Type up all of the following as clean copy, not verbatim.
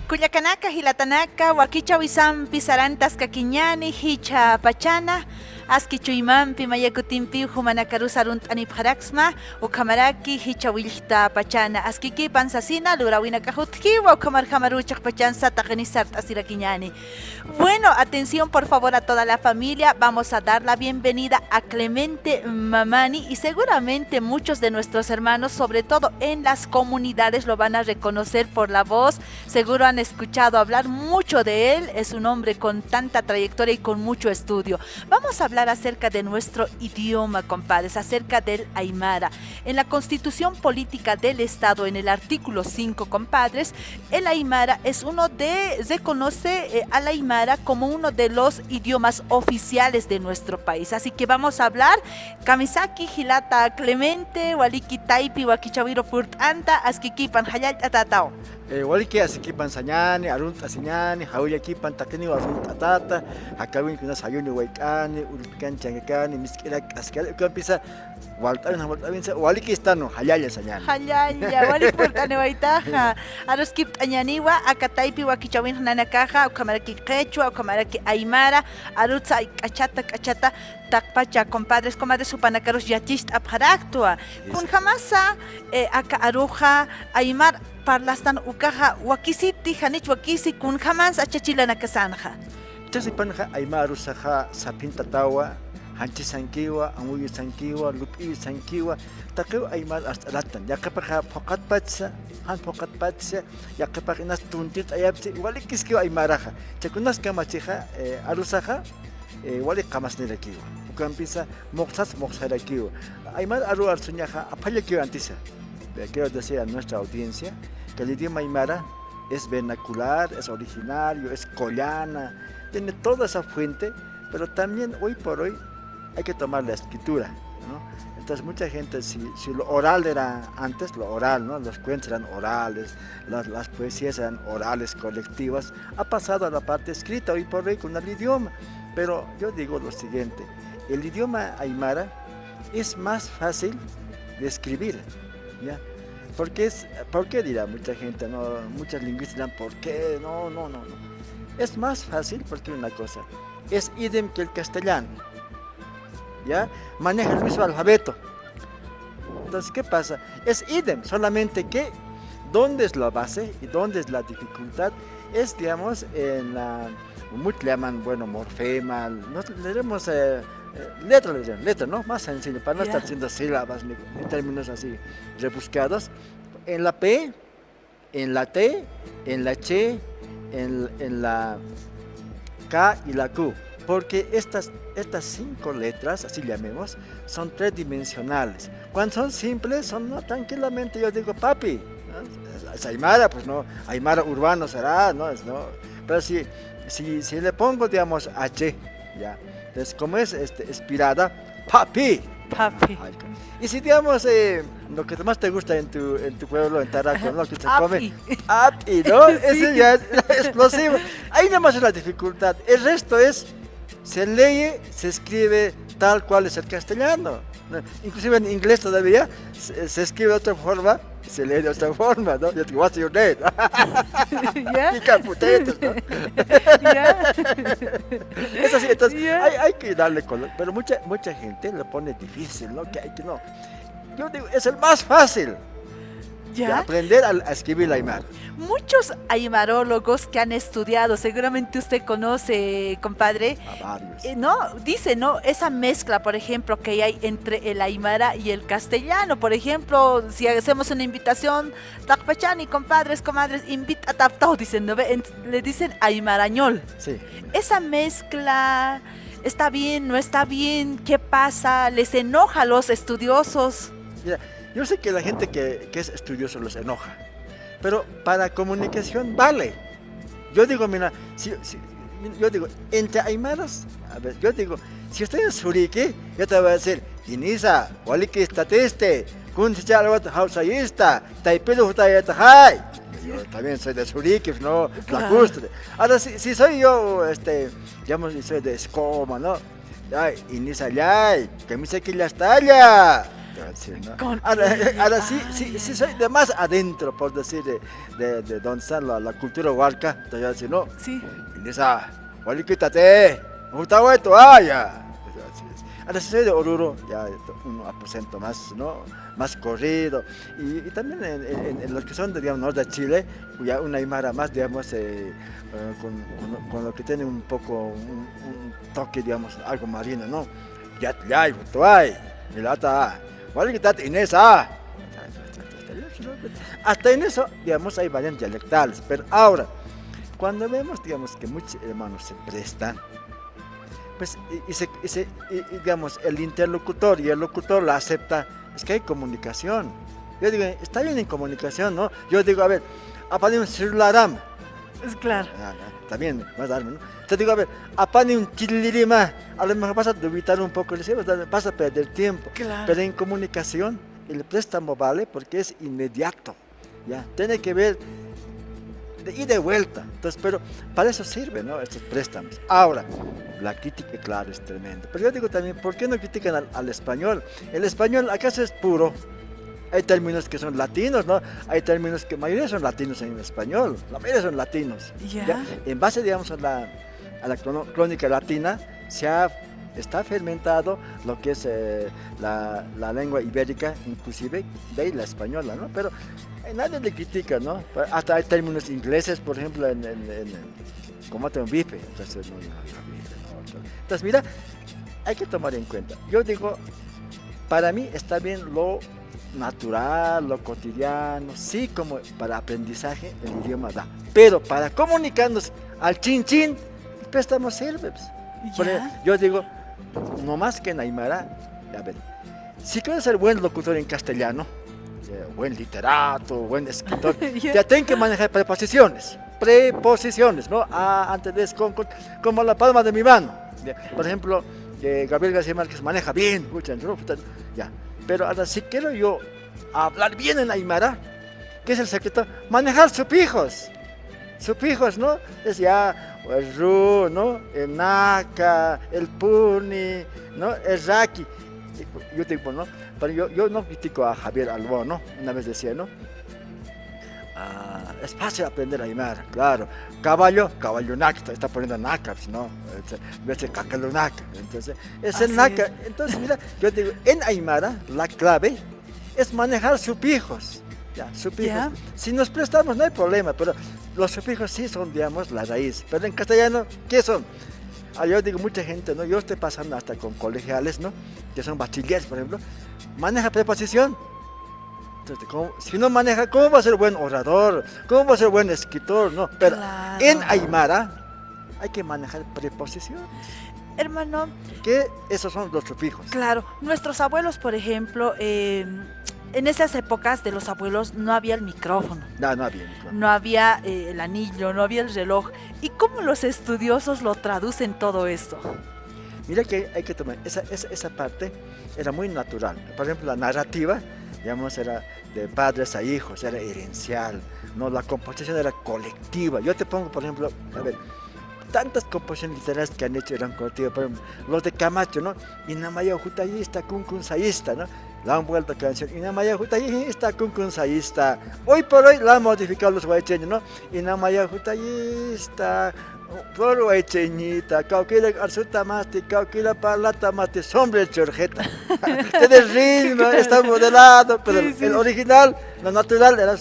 Cuyacanaka, Hilatanaka, Wakichawisampi, Sarantas, Kakiñani, Hicha, Pachana, Askichuimampi, Mayakutimpi, Humanakarusarunt, Anipjaraxma, Ukamaraki, Hicha Wilta, Pachana, Askiki, Pansasina, Lurawina Kahutkiwa, Ukamar Hamaruchak, Pachansa, Tagenisart, Asiraquiñani. Bueno, atención por favor a toda la familia, vamos a dar la bienvenida a Clemente Mamani y seguramente muchos de nuestros hermanos, sobre todo en las comunidades, lo van a reconocer por la voz, seguro han escuchado hablar mucho de él, es un hombre con tanta trayectoria y con mucho estudio. Vamos a hablar acerca de nuestro idioma, compadres, acerca del Aymara. En la Constitución Política del Estado, en el artículo 5, compadres, el Aymara es reconoce al Aymara como uno de los idiomas oficiales de nuestro país. Así que vamos a hablar, Kamisaki, Hilata, Clemente, Waliki, Taipi, Wakichawiro, Furt, Anta, Askikipan, Hayat, Atatao. Waliki asikipan sañani, arunt asiñani, jauyakipan takini arunt atata, hakawin kuna sayuni waikani, uripikan changakani, miskirak askal, kampisa waltarin hamaltavinsa, waliki estano, hayaya sañani. Hayaya, walik portane waitaja. Aruskip añaniwa, akataipi wakichawin nanakaja, ukamaraki quechua, ukamaraki aymara, arutza kachata, takpacha, compadres, comadres, supanacaros yachist abjaractua. Kun jamasa, aka aruja, aymar, parlastan ukaja wakisiti hanich wakisi kun jamás achachilana kasanja. Chasipanja aymaru saja sapinta tawa, hanchi sankiwa, amuyu sankiwa, lupi sankiwa, takeu aymar hasta latan. Yakapaja pokat patsa, han pokat patsa, yakapaja inas tuntit ayapsi, walikiskiwa aymaraja. Chakunas kamachija arusaja, walik kamasnirakiwa. Ukampisa moxarakiwa. Aymar aru arsuñaja apalakiwa antisa. Quiero decir a nuestra audiencia que el idioma aymara es vernacular, es originario, es collana, tiene toda esa fuente, pero también hoy por hoy hay que tomar la escritura, ¿no? Entonces mucha gente, si lo oral era antes, lo oral, ¿no? Los cuentos eran orales, las poesías eran orales, colectivas, ha pasado a la parte escrita hoy por hoy con el idioma, pero yo digo lo siguiente, el idioma aymara es más fácil de escribir, ¿ya? ¿Por qué dirá mucha gente? No, muchos lingüistas dirán, ¿por qué? No. Es más fácil porque una cosa, es idem que el castellano, ¿ya? Maneja el mismo alfabeto. Entonces, ¿qué pasa? Es idem, solamente que, ¿dónde es la base y dónde es la dificultad? Es, digamos, en la, muchos le llaman, bueno, morfema, le diremos... letra, ¿no? Más sencillo, para no estar haciendo sílabas ni términos así rebuscados. En la P, en la T, en la Ch, en la K y la Q. Porque estas 5 letras, así llamemos, son tridimensionales. Cuando son simples, son no, tranquilamente, yo digo, papi, ¿no? Es aymara, pues no, aymara urbano será, ¿no? Pero si le pongo, digamos, H, ya. Entonces, como es expirada, papi. Y si digamos lo que más te gusta en tu pueblo, en Taraco, ¿no? Que se come, api, ¿no? Sí. Ese ya es explosivo. Ahí nada más es la dificultad. El resto se lee, se escribe tal cual es el castellano. Inclusive en inglés todavía se escribe de otra forma y se lee de otra forma, ¿no? Yo digo, what's your name? Pica potatoes, ¿no? Es así, entonces hay que darle color, pero mucha gente lo pone difícil, ¿no? Que no. Yo digo, es el más fácil. De aprender a escribir el aymara. Muchos aymarólogos que han estudiado, seguramente usted conoce, compadre, ¿no? Dice, ¿no? Esa mezcla, por ejemplo, que hay entre el aymara y el castellano. Por ejemplo, si hacemos una invitación, Tacpachani, compadres, comadres, invita a Taptao, dicen, ¿no? Le dicen aymarañol. Sí. Esa mezcla, ¿está bien, no está bien? ¿Qué pasa? ¿Les enoja a los estudiosos? Mira, yo sé que la gente que es estudioso los enoja, pero para comunicación vale. Yo digo, mira, yo digo, entre aymaras, a ver, yo digo, si usted es surique, yo te voy a decir, Inisa, Waliki Stateste, kun chichalawat hausayista, taipilu hutayatahai. Yo también soy de Suriquis, ¿no? Lacustre. Ahora, si soy yo, digamos, soy de Escoma, ¿no? Ay, y ni sallay, que me sé que ya está allá. Sí, ¿no? Ahora sí soy de más adentro, por decir, de donde está la cultura huarca. Entonces, ¿no? Sí. Y esa, quítate, esto, ya. Ahora sí soy de Oruro, ya un aposento más, ¿no? Más corrido. Y también en los que son, digamos, norte de Chile, ya una aymara más, digamos, con lo que tiene un poco, un toque, digamos, algo marino, ¿no? Ya, milata, Inesa. Hasta en eso, digamos, hay variantes dialectales. Pero ahora, cuando vemos, digamos, que muchos hermanos se prestan, pues, digamos, el interlocutor y el locutor la acepta, es que hay comunicación. Yo digo, está bien en comunicación, ¿no? Yo digo, a ver, apane un cirlaram. Es claro. También, más darme, ¿no? Te digo, a ver, apane un chilirima. A lo mejor vas a dubitar un poco, vas a perder tiempo. Claro. Pero en comunicación, el préstamo vale porque es inmediato, ¿ya? Tiene que ver de ida y vuelta. Entonces, pero para eso sirve, ¿no? Estos préstamos. Ahora, la crítica, claro, es tremenda. Pero yo digo también, ¿por qué no critican al español? El español, ¿acaso es puro? Hay términos que son latinos, ¿no? Hay términos que la mayoría son latinos en español. La mayoría son latinos. ¿Ya? En base, digamos, a la crónica latina, está fermentado lo que es la lengua ibérica, inclusive de la española, ¿no? Pero nadie le critica, ¿no? Hasta hay términos ingleses, por ejemplo, como un bife. Entonces, mira, hay que tomar en cuenta. Yo digo, para mí está bien lo natural, lo cotidiano, sí, como para aprendizaje el idioma da. Pero para comunicarnos al chin chin, el préstamo sirve. Yo digo, no más que en aymara, a ver, si quieres ser buen locutor en castellano, buen literato, buen escritor, te tienen que manejar preposiciones, ¿no? Antes de como la palma de mi mano. Por ejemplo, Gabriel García Márquez maneja bien, ya. Pero ahora, si quiero yo hablar bien en aymara, ¿qué es el secreto? Manejar sufijos, ¿no? Es ya el ru, ¿no? El naka, el puni, ¿no? El raki. Yo digo, ¿no? Pero yo no critico a Javier Albó, ¿no? Una vez decía, ¿no? Es fácil aprender aymara, claro. Caballo naka, está poniendo naka, ¿no? Ves cacalo naka. Entonces, es el naka. Entonces, mira, yo digo, en aymara, la clave es manejar sufijos. Ya, sufijos. Yeah. Si nos prestamos no hay problema, pero los sufijos sí son, digamos, la raíz. Pero en castellano, ¿qué son? Yo digo, mucha gente, ¿no? Yo estoy pasando hasta con colegiales, ¿no? Que son bachilleres, por ejemplo. Maneja preposición. Entonces, si no maneja, ¿cómo va a ser buen orador? ¿Cómo va a ser buen escritor? ¿No? Pero claro, en aymara hay que manejar preposición. Hermano, que esos son los sufijos. Claro, nuestros abuelos, por ejemplo, en esas épocas de los abuelos no había el micrófono. No había el micrófono. No había el anillo, no había el reloj. ¿Y cómo los estudiosos lo traducen todo esto? Mira que hay que tomar, esa parte era muy natural. Por ejemplo, la narrativa, digamos, era de padres a hijos, era herencial, ¿no? La composición era colectiva. Yo te pongo, por ejemplo, a ver, tantas composiciones literarias que han hecho eran colectivas, por ejemplo, los de Camacho, ¿no? Inamaya Jutayista, Sayista, ¿no? La han vuelto a canción, Inamaya Jutayista, Sayista. Hoy por hoy la han modificado los guaycheños, ¿no? Inamaya Jutayista, por guaycheñita, Cauquila Arzutamasti, Cauquila Parlatamasti, Sombre Chorjeta. Tiene ritmo, está modelado, pero sí. El original, lo natural era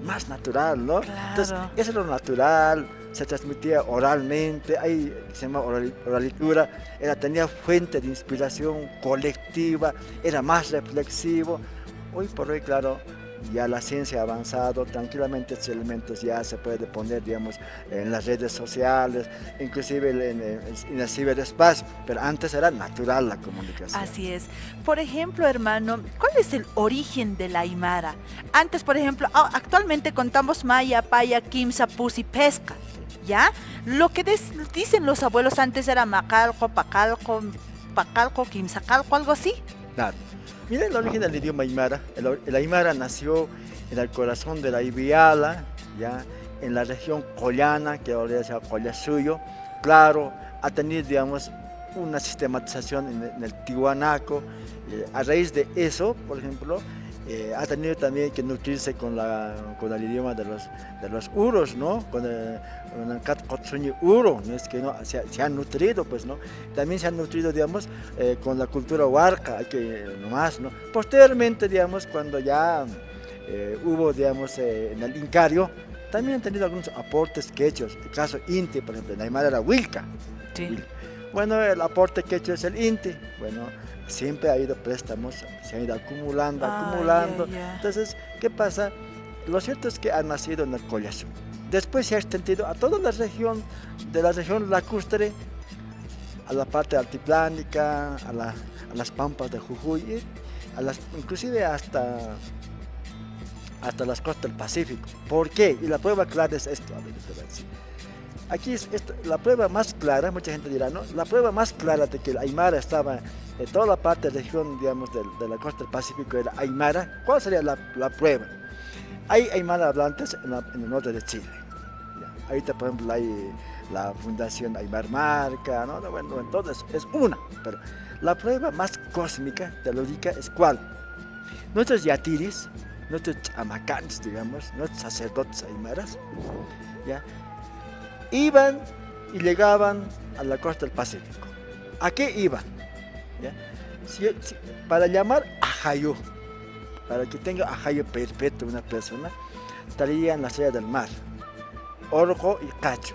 más natural, ¿no? Claro. Entonces, eso es lo natural. Se transmitía oralmente, ahí se llama oralitura, tenía fuente de inspiración colectiva, era más reflexivo. Hoy por hoy, claro, ya la ciencia ha avanzado, tranquilamente estos elementos ya se puede poner, digamos, en las redes sociales, inclusive en el ciberespacio, pero antes era natural la comunicación. Así es. Por ejemplo, hermano, ¿cuál es el origen de la aymara? Antes, por ejemplo, actualmente contamos maya, paya, quimsa, pusi, pesca. ¿Ya? Lo que dicen los abuelos antes era macalco, pacalco, quimsacalco, algo así. Claro. Mira el origen del idioma aymara. El aymara nació en el corazón de la Ibiala, ya, en la región collana, que ahora se llama Collasuyo. Claro, ha tenido, digamos, una sistematización en el Tiwanaco. A raíz de eso, por ejemplo, ha tenido también que nutrirse con el idioma de los uros, ¿no? Con el Katkotsuni uro, ¿no? Es que no, se han nutrido, pues, ¿no? También se han nutrido, digamos, con la cultura huarca, hay que nomás, ¿no? Posteriormente, digamos, cuando ya hubo, digamos, en el Incario, también han tenido algunos aportes quechos. El caso Inti, por ejemplo, en Aymara era Wilca. Sí. Bueno, el aporte quechua es el Inti. Bueno, siempre ha habido préstamos, se han ido acumulando, acumulando. Entonces, ¿qué pasa? Lo cierto es que ha nacido en el Collazú. Después se ha extendido a toda la región, de la región lacustre, a la parte altiplánica, a las pampas de Jujuy, inclusive hasta las costas del Pacífico. ¿Por qué? Y la prueba clara es esto. A ver, te voy a decir. Aquí es esto, la prueba más clara, mucha gente dirá, ¿no? La prueba más clara de que el Aymara estaba en toda la parte de la región, digamos, de la costa del Pacífico era Aymara. ¿Cuál sería la prueba? Hay Aymara hablantes en el norte de Chile. Ya. Ahorita, por ejemplo, hay la Fundación Aymar Marca, ¿no? Bueno, entonces es una. Pero la prueba más cósmica, teológica, es ¿cuál? Nuestros yatiris, nuestros chamacans, digamos, nuestros sacerdotes aymaras, ¿ya? Iban y llegaban a la costa del Pacífico. ¿A qué iban? ¿Ya? Para llamar ajayo, para que tenga ajayo perpetuo una persona, traían la estrella del mar, orco y cacho.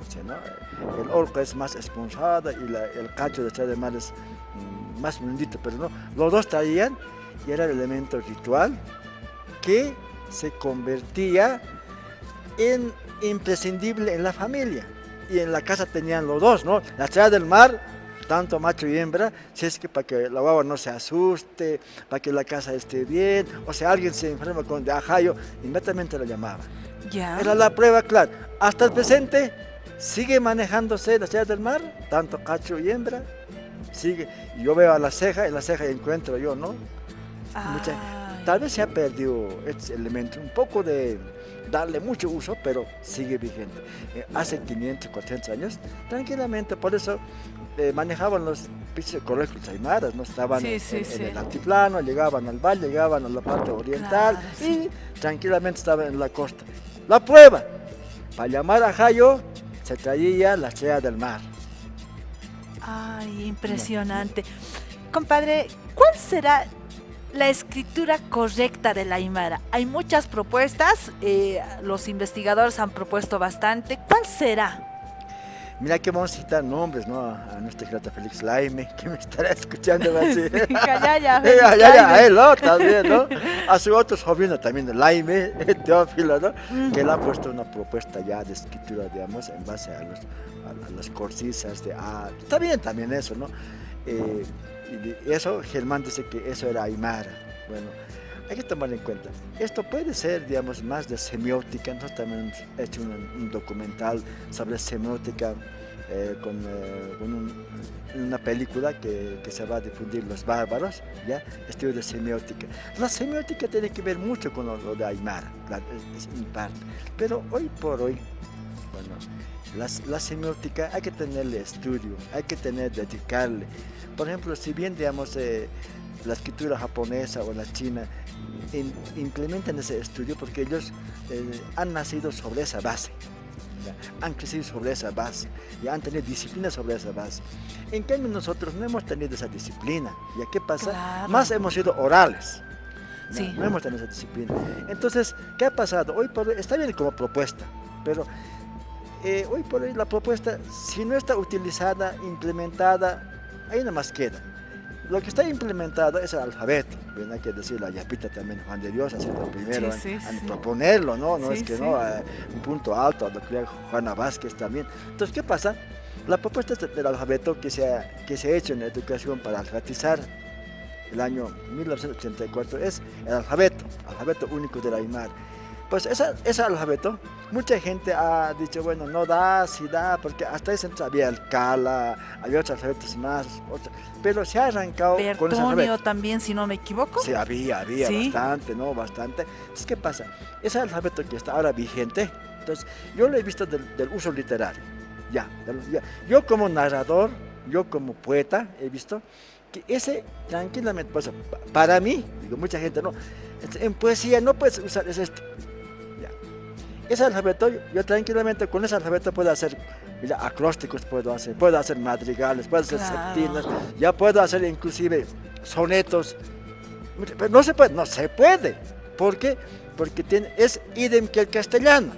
¿Sí, no? El orco es más esponjado y el cacho de la estrella del mar es más blandito, pero no, los dos traían y era el elemento ritual que se convertía en imprescindible en la familia. Y en la casa tenían los dos, ¿no? La estrella del mar, tanto macho y hembra, si es que para que la guagua no se asuste, para que la casa esté bien, o sea, alguien se enferma con de ajayo, inmediatamente la llamaban. Ya. Era la prueba clara. Hasta el presente sigue manejándose la estrella del mar, tanto cacho y hembra, sigue. Y yo veo a la ceja, en la ceja encuentro yo, ¿no? Tal vez se ha perdido este elemento, un poco de darle mucho uso, pero sigue vigente. Hace 500, 400 años, tranquilamente, por eso manejaban los colegios aymaras, no estaban en el altiplano, llegaban al valle, llegaban a la parte oriental y tranquilamente estaban en la costa. La prueba, para llamar a Jayo, se traía la estrella del mar. Ay, impresionante. Compadre, ¿cuál será la escritura correcta del Aymara? Hay muchas propuestas, los investigadores han propuesto bastante. ¿Cuál será? Mira que vamos a citar nombres, ¿no? A nuestro grata Félix Laime, que me estará escuchando. Sí, ya, él, ¿no? También, ¿no? A su otro sobrino también, Laime, Teófilo, ¿no? Que él ha puesto una propuesta ya de escritura, digamos, en base a las corcisas de está bien también eso, ¿no? Y eso, Germán dice que eso era Aymara. Bueno, hay que tomar en cuenta. Esto puede ser, digamos, más de semiótica. Nosotros también hemos hecho un documental sobre semiótica con una película que se va a difundir, Los Bárbaros, ¿ya? Estudio de semiótica. La semiótica tiene que ver mucho con lo de Aymara, es en parte. Pero hoy por hoy, bueno, la semiótica hay que tenerle estudio, hay que dedicarle. Por ejemplo, si bien, digamos, la escritura japonesa o la china implementan ese estudio porque ellos han nacido sobre esa base, ¿ya? Han crecido sobre esa base y han tenido disciplina sobre esa base. En cambio, nosotros no hemos tenido esa disciplina. ¿Ya qué pasa? Claro. Más hemos sido orales. Sí. No hemos tenido esa disciplina. Entonces, ¿qué ha pasado? Hoy por hoy está bien como propuesta, pero hoy por hoy la propuesta, si no está utilizada, implementada, ahí nada más queda. Lo que está implementado es el alfabeto. Bien, hay que decir, la Yapita también, Juan de Dios ha sido el primero en proponerlo, ¿no? No es que no, un punto alto, a lo que Juana Vázquez también. Entonces, ¿qué pasa? La propuesta del alfabeto que se ha hecho en la educación para alfabetizar el año 1984 es el alfabeto único del Aymara. Pues ese alfabeto, mucha gente ha dicho, bueno, no da, sí da, porque hasta ese entonces había el Kala, había otros alfabetos más, pero se ha arrancado con ese Bertonio alfabeto. también, si no me equivoco. Sí, había Sí. bastante, ¿no? Bastante. Entonces, ¿qué pasa? Ese alfabeto que está ahora vigente, entonces, yo lo he visto del uso literario. Ya. Yo como narrador, yo como poeta, he visto que ese tranquilamente, pues, para mí, digo, mucha gente no, en poesía no puedes usar esto. Ya. Ese alfabeto, yo tranquilamente con ese alfabeto puedo hacer, mira, acrósticos puedo hacer madrigales, puedo hacer Claro. septinas, ya puedo hacer inclusive sonetos. Pero no se puede, no se puede. ¿Por qué? Porque es idem que el castellano.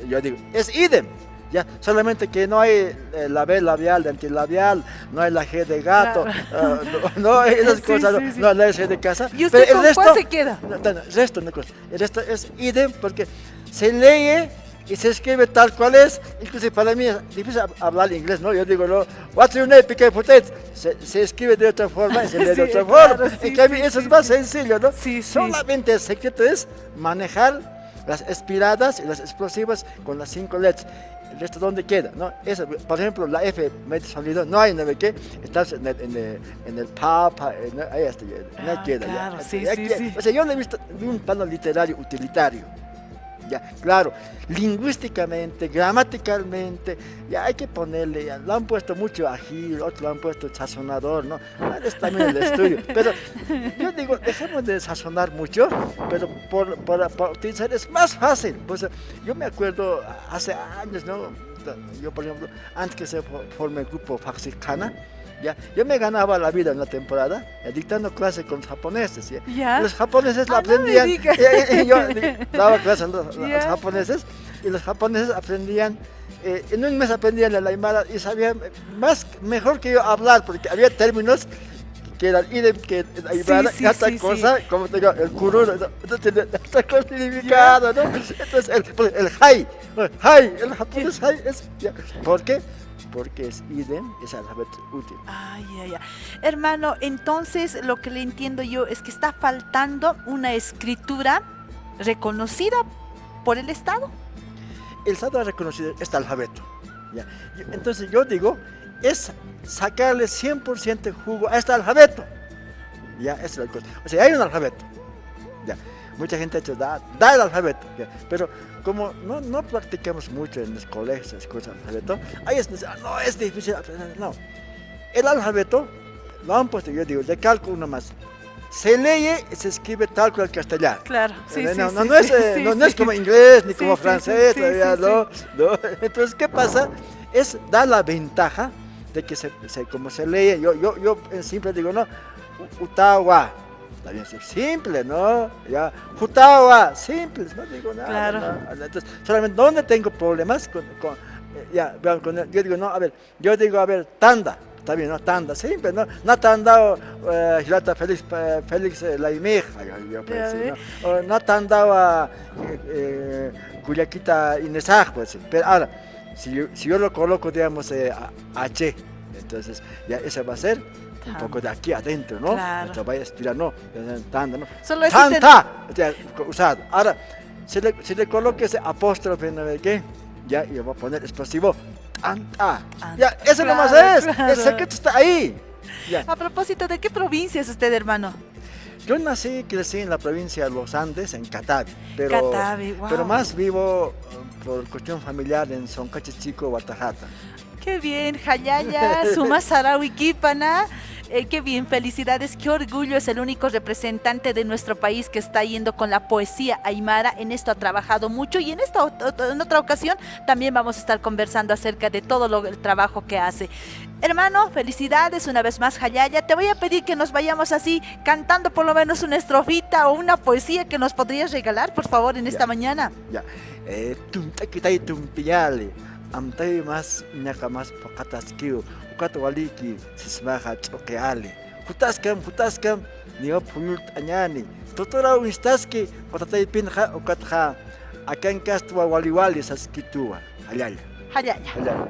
Yo digo, es idem. Ya, solamente que no hay la B labial de antilabial, no hay la G de gato, Claro. no hay esas Sí, cosas, sí, sí. no hay la S de casa. ¿Y usted con cuál se queda? El resto no cosa. El resto es idem porque se lee y se escribe tal cual es. Incluso para mí es difícil hablar inglés, ¿no? Yo digo, no, what's your name, pique potato. Se escribe de otra forma y se lee de Sí, otra claro, forma. sí, En cambio, sí, eso sí, es más sí. sencillo, ¿no? Sí, sí. Solamente el secreto es manejar las espiradas y las explosivas con las 5 letras. El resto, ¿dónde queda? ¿No? Eso, por ejemplo, la F medio sonido, no hay nada que, estás en el papa, ahí está, no queda. Claro, ya, sí, ya sí, queda. sí. O sea, yo lo he visto de un plano literario utilitario. Ya, claro, lingüísticamente, gramaticalmente, ya hay que ponerle, ya, lo han puesto mucho ají, otros lo han puesto sazonador, ¿no? Es también el estudio. Pero yo digo, dejemos de sazonar mucho, pero por utilizar es más fácil. Pues yo me acuerdo hace años, ¿no? Yo, por ejemplo, antes que se forme el grupo Faxicana, ya, yo me ganaba la vida en la temporada dictando clases con los japoneses. ¿Ya? ¿Ya? Los japoneses Ah, no me aprendían, diga. yo daba clases a los Ya. japoneses y los japoneses aprendían, en un mes aprendían el aymara y sabían mejor que yo hablar porque había términos que eran idem que el aymara Sí, y otra sí, cosa, como te digo, el kururo, no tiene otra cosa significado, ¿no? Entonces el hai, el japonés hai es, ya. ¿Por qué? Porque es idem, es alfabeto útil. Ay, ay, ay. Hermano, entonces lo que le entiendo yo es que está faltando una escritura reconocida por el Estado. El Estado ha reconocido este alfabeto. ¿Ya? Entonces yo digo, es sacarle 100% jugo a este alfabeto. Ya, esa es la cosa. O sea, hay un alfabeto. Ya. Mucha gente ha dicho, da el alfabeto. Ya. Pero como no practicamos mucho en los colegios, las cosas del alfabeto, ahí no, es difícil aprender. No. El alfabeto lo han puesto, yo digo, le calco uno más. Se lee y se escribe tal cual el castellano. Claro, sí, sí, No, sí, no es, sí, no sí. es como inglés ni Sí, como sí, francés, sí, todavía, sí, no. Entonces, ¿qué pasa? Es dar la ventaja de que como se lee, yo en simple digo, no, Utawa, está bien, simple, ¿no? Ya, Jutawa, simple, no digo nada. Claro. No. Entonces, solamente, ¿dónde tengo problemas? Ya, vean, yo digo, no, a ver, tanda. Está bien, ¿no? Tanda, simple, ¿no? No te han dado Girata Félix la imeja, yo pues, ¿no? O no te han dado Cuyaquita Inesaj, pues, pero ahora, si yo lo coloco, digamos, H, entonces ya ese va a ser un poco de aquí adentro, ¿no? Claro. Entonces vaya a estirar, no, tanda, ¿no? Solo es Tanta, ya, usado. Ahora, si le coloco ese apóstrofe, ¿no ve qué? Ya, y yo voy a poner explosivo. Anta. Ya, eso Claro, nomás es. claro. El secreto está ahí. Ya. A propósito, ¿de qué provincia es usted, hermano? Yo nací y crecí en la provincia de los Andes, en Catavi. Pero, Catavi, wow. pero más vivo por cuestión familiar en Soncachichico, Guatajata. Qué bien, Jayaya, Suma Sarawi Kipana. Qué bien, felicidades, qué orgullo, es el único representante de nuestro país que está yendo con la poesía aymara. En esto ha trabajado mucho y en en otra ocasión también vamos a estar conversando acerca de todo el trabajo que hace. Hermano, felicidades una vez más, Jayaya. Te voy a pedir que nos vayamos así, cantando por lo menos una estrofita o una poesía que nos podrías regalar, por favor, en esta mañana. Ya. Tumtakitay tumpiyali. Amtay más ñaka más paqataskiu. Ukato waliki sismaja chokeali. Hutaskam. Niwa puyult añani. Totora unistaski. Kotatay pinja ukatja. Akan kastua waliwali saskitua. Hayaya. Jayaya. Hayaya.